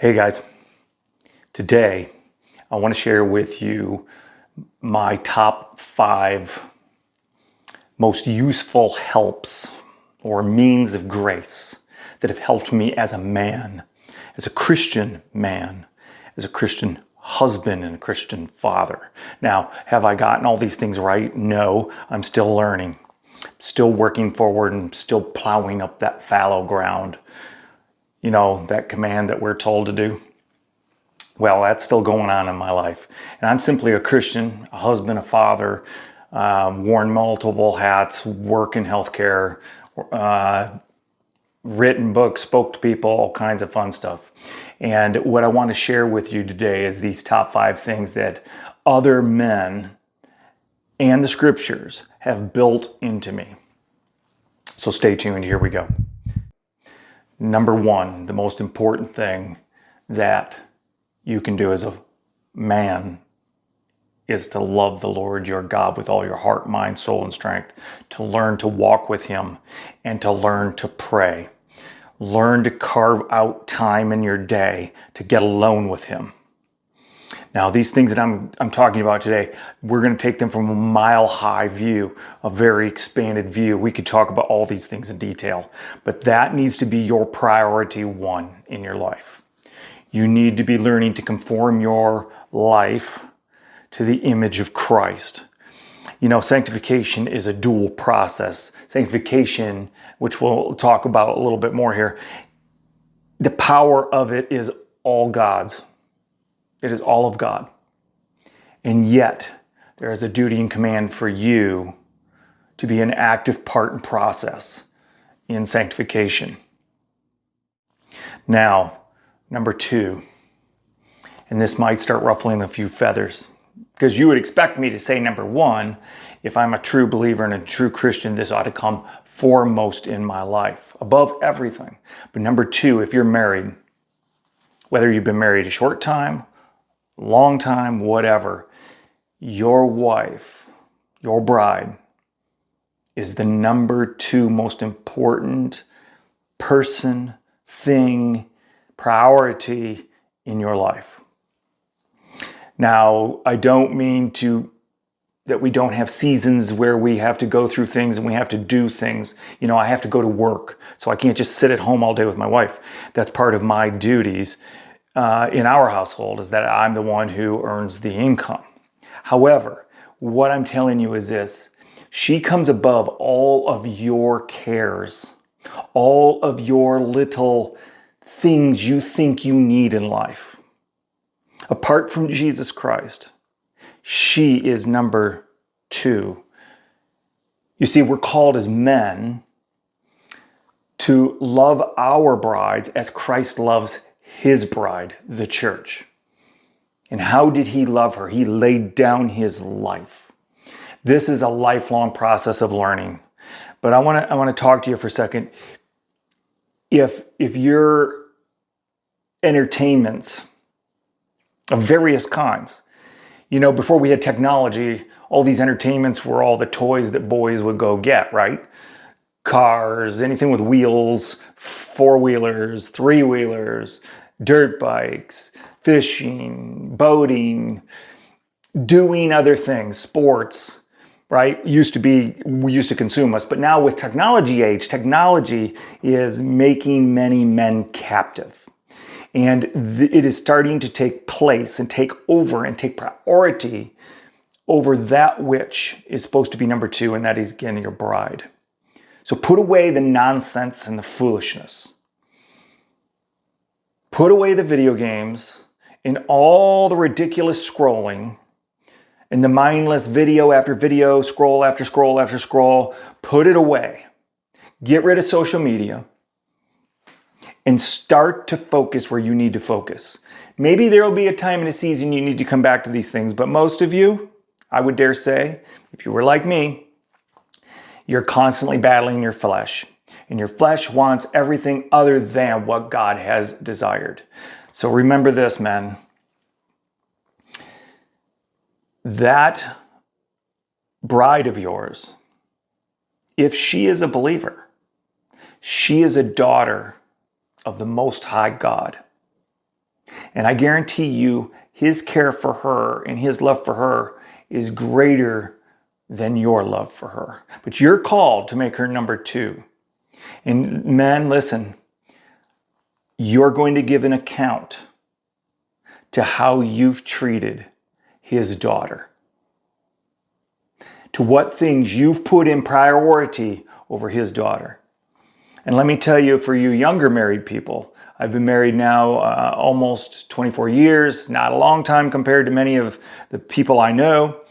Hey guys, today I want to share with you my top 5 most useful helps or means of grace that have helped me as a man, as a Christian man, as a Christian husband and a Christian father. Now, have I gotten all these things right? No, I'm still learning, still working forward and still plowing up that fallow ground. You know, that command that we're told to do. Well, that's still going on in my life. And I'm simply a Christian, a husband, a father, worn multiple hats, work in healthcare, written books, spoke to people, all kinds of fun stuff. And what I want to share with you today is these top 5 things that other men and the scriptures have built into me. So stay tuned, here we go. Number 1, the most important thing that you can do as a man is to love the Lord your God with all your heart, mind, soul, and strength, to learn to walk with him and to learn to pray. Learn to carve out time in your day to get alone with him. Now, these things that I'm talking about today, we're going to take them from a mile-high view, a very expanded view. We could talk about all these things in detail, but that needs to be your priority 1 in your life. You need to be learning to conform your life to the image of Christ. You know, sanctification is a dual process. Sanctification, which we'll talk about a little bit more here, the power of it is all God's. It is all of God. And yet, there is a duty and command for you to be an active part and process in sanctification. Now, number 2, and this might start ruffling a few feathers, because you would expect me to say number 1, if I'm a true believer and a true Christian, this ought to come foremost in my life, above everything. But number 2, if you're married, whether you've been married a short time, long time, whatever, your wife, your bride, is the number 2 most important person, thing, priority in your life. Now, I don't mean that we don't have seasons where we have to go through things and we have to do things. You know, I have to go to work, so I can't just sit at home all day with my wife. That's part of my duties in our household, is that I'm the one who earns the income. However, what I'm telling you is this: she comes above all of your cares, all of your little things you think you need in life. Apart from Jesus Christ, she is number 2. You see, we're called as men to love our brides as Christ loves his bride, the church. And how did he love her? He laid down his life. This is a lifelong process of learning. But I want to talk to you for a second. If your entertainments of various kinds, you know, before we had technology, all these entertainments were all the toys that boys would go get, right? Cars, anything with wheels, 4-wheelers, 3-wheelers, dirt bikes, fishing, boating, doing other things, sports, right? We used to consume us, but now with technology is making many men captive. And it is starting to take place and take over and take priority over that which is supposed to be number 2, and that is, again, your bride. So put away the nonsense and the foolishness. Put away the video games and all the ridiculous scrolling and the mindless video after video, scroll after scroll after scroll. Put it away. Get rid of social media and start to focus where you need to focus. Maybe there will be a time in a season you need to come back to these things, but most of you, I would dare say, if you were like me, you're constantly battling your flesh. And your flesh wants everything other than what God has desired. So remember this, men. That bride of yours, if she is a believer, she is a daughter of the Most High God. And I guarantee you, his care for her and his love for her is greater than your love for her. But you're called to make her number 2. And men, listen, you're going to give an account to how you've treated his daughter, to what things you've put in priority over his daughter. And let me tell you, for you younger married people, I've been married now almost 24 years, not a long time compared to many of the people I know.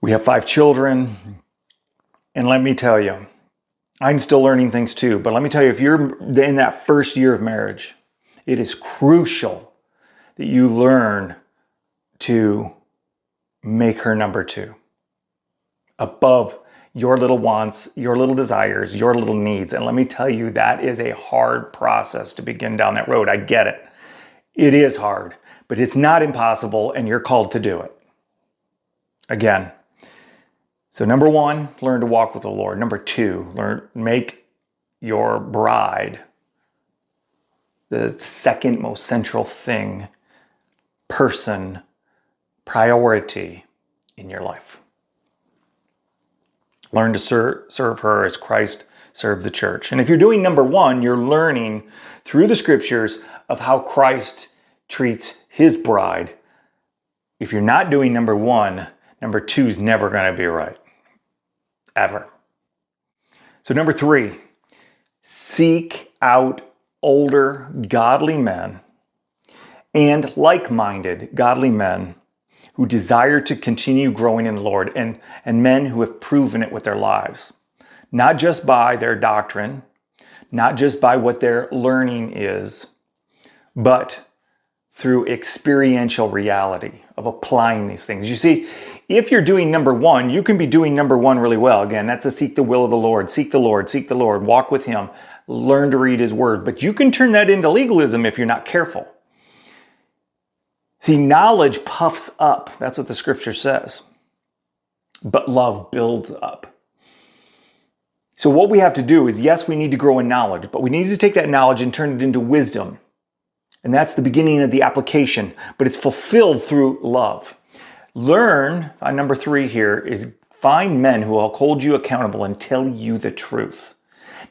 We have 5 children. And let me tell you, I'm still learning things too. But let me tell you, if you're in that first year of marriage, it is crucial that you learn to make her number 2 above your little wants, your little desires, your little needs. And let me tell you, that is a hard process to begin down that road. I get it. It is hard, but it's not impossible, and you're called to do it. Again, so number 1, learn to walk with the Lord. Number 2, make your bride the second most central thing, person, priority in your life. Learn to serve her as Christ served the church. And if you're doing number 1, you're learning through the scriptures of how Christ treats his bride. If you're not doing number 1, number 2 is never going to be right. Ever. So number 3, seek out older, godly men and like-minded, godly men who desire to continue growing in the Lord, and men who have proven it with their lives. Not just by their doctrine, not just by what their learning is, but through experiential reality of applying these things. You see, if you're doing number 1, you can be doing number 1 really well. Again, that's to seek the will of the Lord. Seek the Lord, seek the Lord, walk with him, learn to read his word. But you can turn that into legalism if you're not careful. See, knowledge puffs up. That's what the scripture says. But love builds up. So what we have to do is, yes, we need to grow in knowledge, but we need to take that knowledge and turn it into wisdom. And that's the beginning of the application, but it's fulfilled through love. Learn, number 3 here, is find men who will hold you accountable and tell you the truth.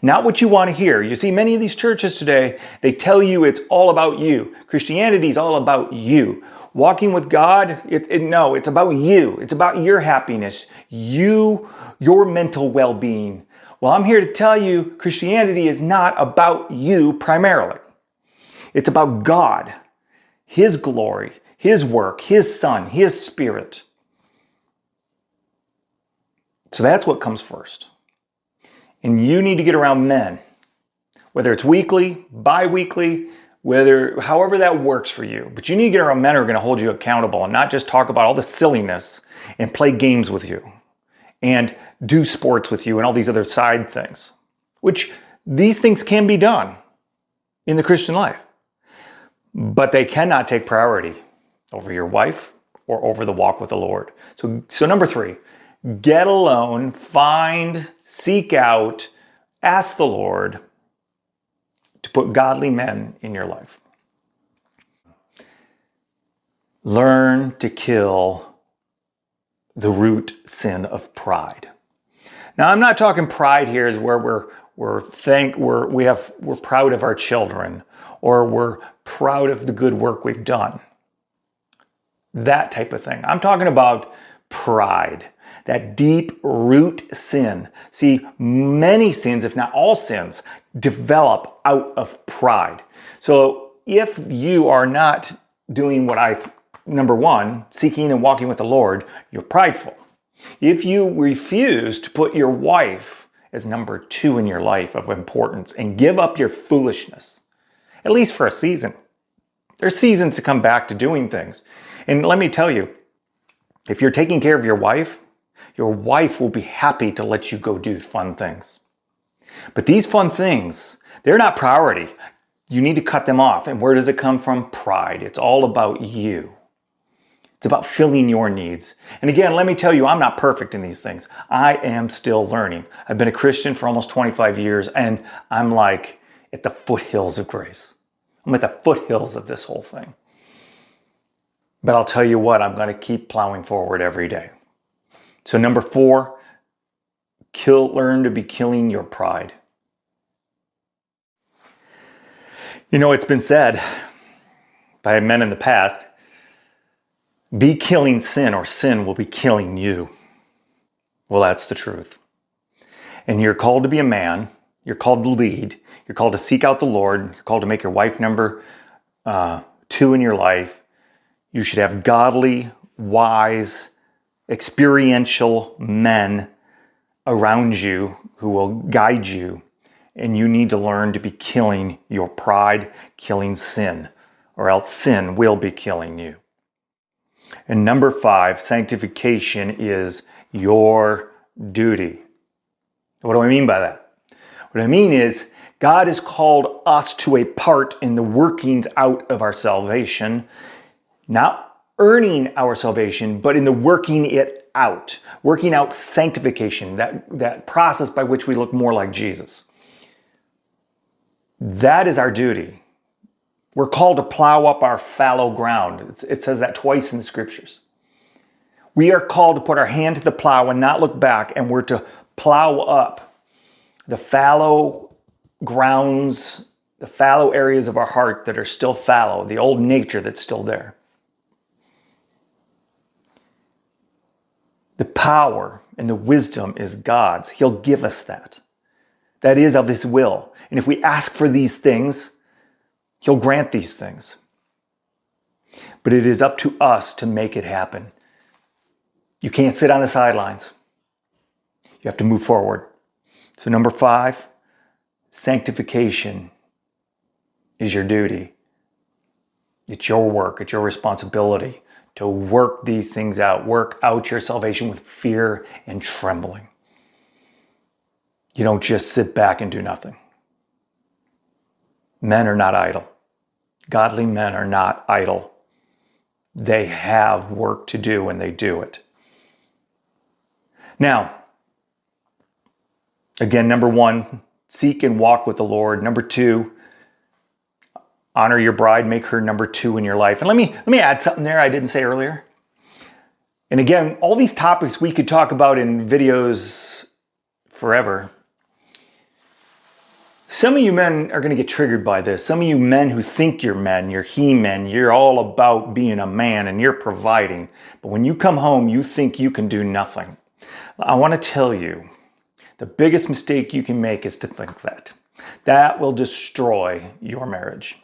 Not what you want to hear. You see, many of these churches today, they tell you it's all about you. Christianity is all about you. Walking with God, no, it's about you. It's about your happiness, your mental well-being. Well, I'm here to tell you, Christianity is not about you primarily. It's about God, his glory, his work, his Son, his Spirit. So that's what comes first. And you need to get around men, whether it's weekly, bi-weekly, however that works for you. But you need to get around men who are going to hold you accountable and not just talk about all the silliness and play games with you and do sports with you and all these other side things, which these things can be done in the Christian life. But they cannot take priority over your wife or over the walk with the Lord. So number 3, get alone, seek out, ask the Lord to put godly men in your life. Learn to kill the root sin of pride. Now, I'm not talking pride here is where we're proud of our children, or we're proud of the good work we've done. That type of thing. I'm talking about pride, that deep root sin. See, many sins, if not all sins, develop out of pride. So if you are not doing number 1, seeking and walking with the Lord, you're prideful. If you refuse to put your wife as number 2 in your life of importance and give up your foolishness, at least for a season. There's seasons to come back to doing things. And let me tell you, if you're taking care of your wife will be happy to let you go do fun things. But these fun things, they're not priority. You need to cut them off. And where does it come from? Pride. It's all about you. It's about filling your needs. And again, let me tell you, I'm not perfect in these things. I am still learning. I've been a Christian for almost 25 years, and I'm like at the foothills of grace. I'm at the foothills of this whole thing. But I'll tell you what, I'm going to keep plowing forward every day. So number 4, learn to be killing your pride. You know, it's been said by men in the past, be killing sin or sin will be killing you. Well, that's the truth. And you're called to be a man. You're called to lead. You're called to seek out the Lord. You're called to make your wife number 2 in your life. You should have godly, wise, experiential men around you who will guide you. And you need to learn to be killing your pride, killing sin, or else sin will be killing you. And number 5, sanctification is your duty. What do I mean by that? What I mean is God has called us to a part in the workings out of our salvation, not earning our salvation, but in the working it out, working out sanctification, that process by which we look more like Jesus. That is our duty. We're called to plow up our fallow ground. It says that twice in the scriptures. We are called to put our hand to the plow and not look back, and we're to plow up the fallow grounds, the fallow areas of our heart that are still fallow, the old nature that's still there. The power and the wisdom is God's. He'll give us that. That is of His will. And if we ask for these things, He'll grant these things. But it is up to us to make it happen. You can't sit on the sidelines. You have to move forward. So number 5, sanctification is your duty. It's your work. It's your responsibility to work these things out. Work out your salvation with fear and trembling. You don't just sit back and do nothing. Men are not idle. Godly men are not idle. They have work to do and they do it. Now, again, number 1, seek and walk with the Lord. Number 2, honor your bride, make her number 2 in your life. And let me add something there I didn't say earlier. And again, all these topics we could talk about in videos forever. Some of you men are going to get triggered by this. Some of you men who think you're men, you're he-men, you're all about being a man and you're providing. But when you come home, you think you can do nothing. I want to tell you, the biggest mistake you can make is to think that. That will destroy your marriage.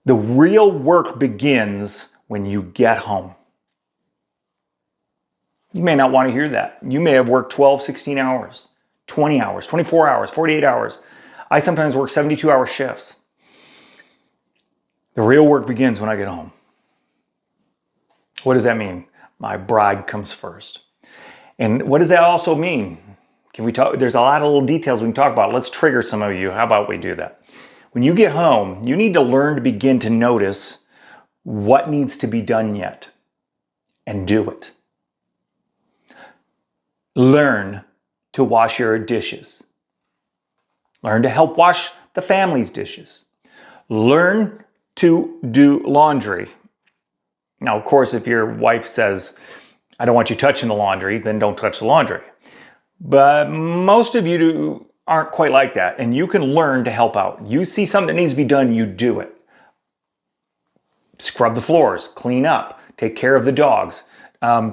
The real work begins when you get home. You may not want to hear that. You may have worked 12, 16 hours, 20 hours, 24 hours, 48 hours. I sometimes work 72-hour shifts. The real work begins when I get home. What does that mean? My bride comes first. And what does that also mean? Can we talk? There's a lot of little details we can talk about. Let's trigger some of you. How about we do that? When you get home, you need to learn to begin to notice what needs to be done yet and do it. Learn to wash your dishes. Learn to help wash the family's dishes. Learn to do laundry. Now, of course, if your wife says, I don't want you touching the laundry, then don't touch the laundry. But most of you aren't quite like that, and you can learn to help out. You see something that needs to be done, you do it. Scrub the floors, clean up, take care of the dogs,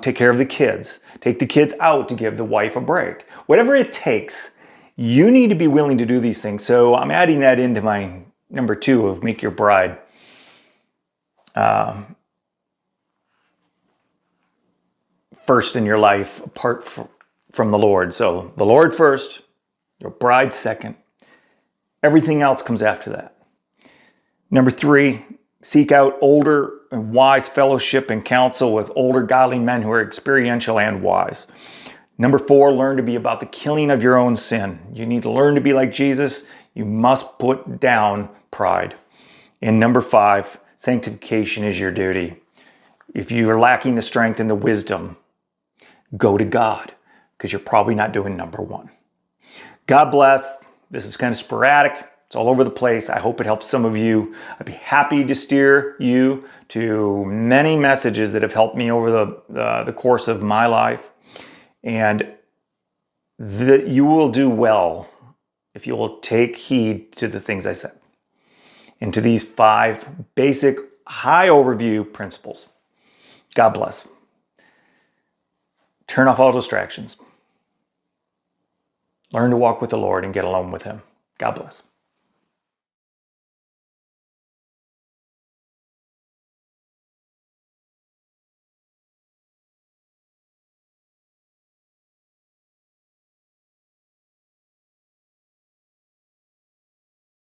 take care of the kids, take the kids out to give the wife a break. Whatever it takes, you need to be willing to do these things. So I'm adding that into my number 2 of make your bride first in your life apart from the Lord. So the Lord first, your bride second. Everything else comes after that. Number 3, seek out older and wise fellowship and counsel with older godly men who are experiential and wise. Number 4, learn to be about the killing of your own sin. You need to learn to be like Jesus. You must put down pride. And number 5, sanctification is your duty. If you are lacking the strength and the wisdom, go to God, because you're probably not doing number 1. God bless. This is kind of sporadic. It's all over the place. I hope it helps some of you. I'd be happy to steer you to many messages that have helped me over the course of my life. And that you will do well if you will take heed to the things I said and to these 5 basic high overview principles. God bless. Turn off all distractions. Learn to walk with the Lord and get alone with Him. God bless.